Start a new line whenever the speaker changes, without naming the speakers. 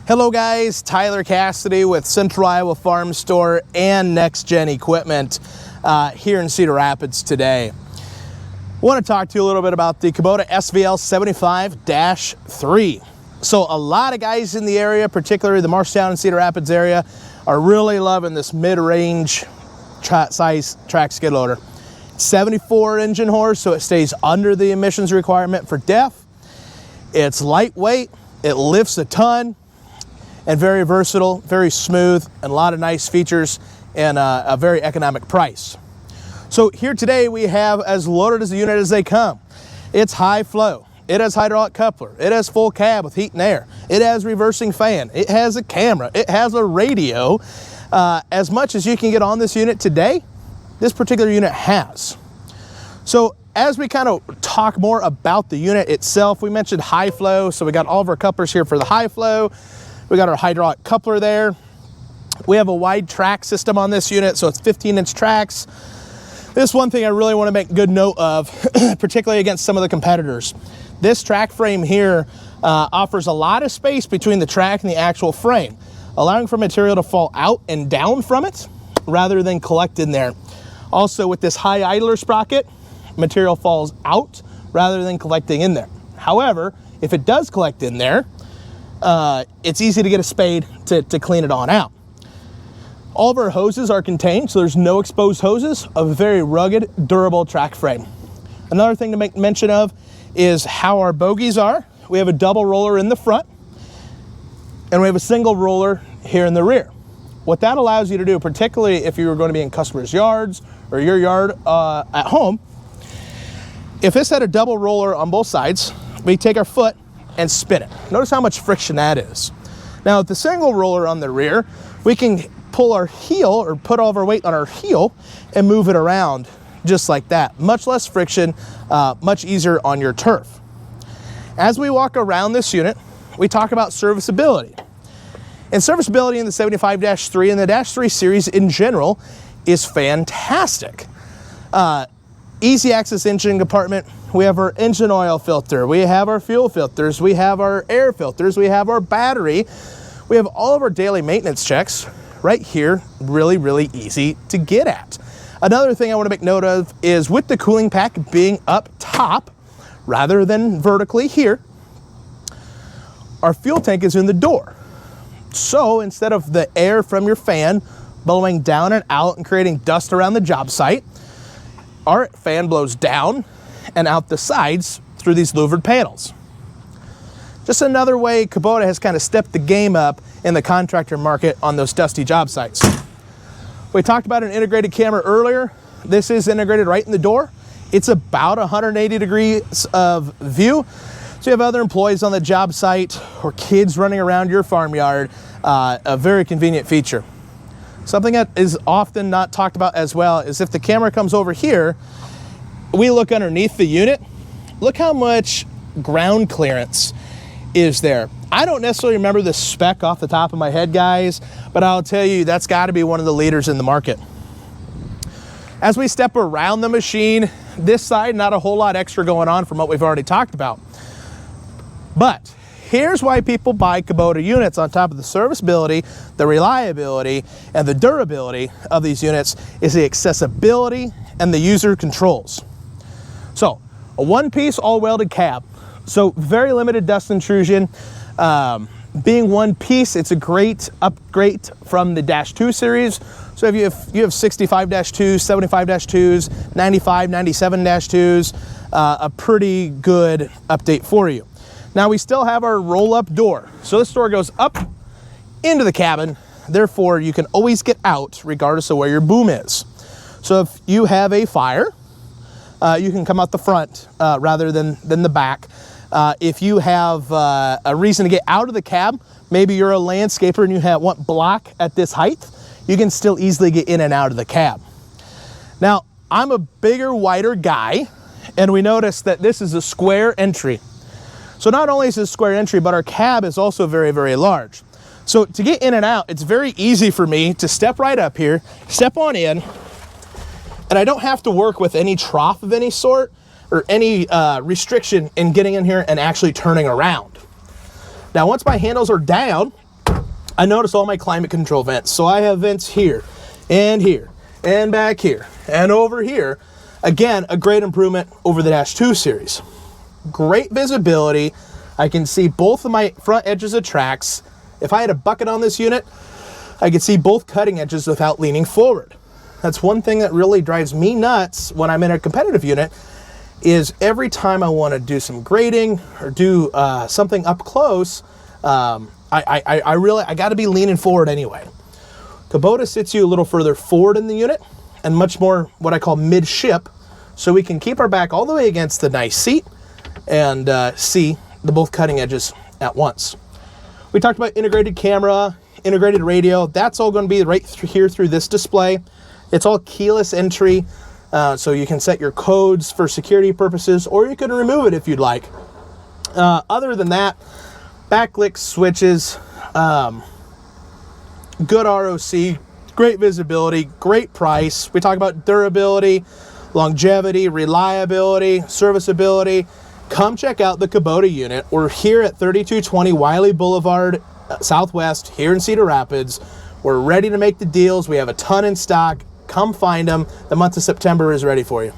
Hello guys, Tyler Cassidy with Central Iowa Farm Store and Next Gen Equipment here in Cedar Rapids today. I want to talk to you a little bit about the Kubota SVL75-3. So a lot of guys in the area, particularly the Marshtown and Cedar Rapids area, are really loving this mid-range size track skid loader. 74 engine horse, so it stays under the emissions requirement for DEF. It's lightweight, it lifts a ton, and very versatile, very smooth, and a lot of nice features and a very economic price. So here today we have as loaded as a unit as they come. It's high flow, it has hydraulic coupler, it has full cab with heat and air, it has reversing fan, it has a camera, it has a radio. As much as you can get on this unit today, this particular unit has. So as we kind of talk more about the unit itself, we mentioned high flow, so we got all of our couplers here for the high flow. We got our hydraulic coupler there. We have a wide track system on this unit, so it's 15-inch tracks. This one thing I really want to make good note of, particularly against some of the competitors. This track frame here offers a lot of space between the track and the actual frame, allowing for material to fall out and down from it rather than collect in there. Also, with this high idler sprocket, material falls out rather than collecting in there. However, if it does collect in there, it's easy to get a spade to clean it on out. All of our hoses are contained, so there's no exposed hoses, a very rugged, durable track frame. Another thing to make mention of is how our bogies are. We have a double roller in the front, and we have a single roller here in the rear. What that allows you to do, particularly if you're going to be in customers' yards or your yard at home, if this had a double roller on both sides, we take our foot and spin it. Notice how much friction that is. Now with the single roller on the rear, we can pull our heel or put all of our weight on our heel and move it around just like that. Much less friction, much easier on your turf. As we walk around this unit, we talk about serviceability. And serviceability in the 75-3 and the -3 series in general is fantastic. Easy access engine compartment. We have our engine oil filter, we have our fuel filters, we have our air filters, we have our battery. We have all of our daily maintenance checks right here, really, really easy to get at. Another thing I want to make note of is with the cooling pack being up top rather than vertically here, our fuel tank is in the door. So instead of the air from your fan blowing down and out and creating dust around the job site, our fan blows down and out the sides through these louvered panels. Just another way Kubota has kind of stepped the game up in the contractor market on those dusty job sites. We talked about an integrated camera earlier. This is integrated right in the door. It's about 180 degrees of view. So you have other employees on the job site or kids running around your farmyard, a very convenient feature. Something that is often not talked about as well is if the camera comes over here, we look underneath the unit, look how much ground clearance is there. I don't necessarily remember the spec off the top of my head, guys, but I'll tell you that's got to be one of the leaders in the market. As we step around the machine, this side, not a whole lot extra going on from what we've already talked about. But here's why people buy Kubota units. On top of the serviceability, the reliability, and the durability of these units is the accessibility and the user controls. So a one-piece all-welded cab, so very limited dust intrusion. Being one piece, it's a great upgrade from the -2 series. So if you have 65-2s, 75-2s, 95, 97-2s, a pretty good update for you. Now we still have our roll-up door. So this door goes up into the cabin, therefore you can always get out regardless of where your boom is. So if you have a fire, you can come out the front rather than the back. If you have a reason to get out of the cab, maybe you're a landscaper and you want block at this height, you can still easily get in and out of the cab. Now, I'm a bigger, wider guy, and we notice that this is a square entry. So not only is it a square entry, but our cab is also very, very large. So to get in and out, it's very easy for me to step right up here, step on in, and I don't have to work with any trough of any sort or any restriction in getting in here and actually turning around. Now, once my handles are down, I notice all my climate control vents. So I have vents here and back here and over here. Again, a great improvement over the Dash 2 series. Great visibility. I can see both of my front edges of tracks. If I had a bucket on this unit, I could see both cutting edges without leaning forward. That's one thing that really drives me nuts when I'm in a competitive unit, is every time I want to do some grading or do something up close, I got to be leaning forward anyway. Kubota sits you a little further forward in the unit and much more what I call mid-ship, so we can keep our back all the way against the nice seat and see the both cutting edges at once. We talked about integrated camera, integrated radio. That's all going to be right here through this display. It's all keyless entry, so you can set your codes for security purposes, or you can remove it if you'd like. Other than that, backlit switches, good ROC, great visibility, great price. We talk about durability, longevity, reliability, serviceability. Come check out the Kubota unit. We're here at 3220 Wiley Boulevard, Southwest, here in Cedar Rapids. We're ready to make the deals. We have a ton in stock. Come find them. The month of September is ready for you.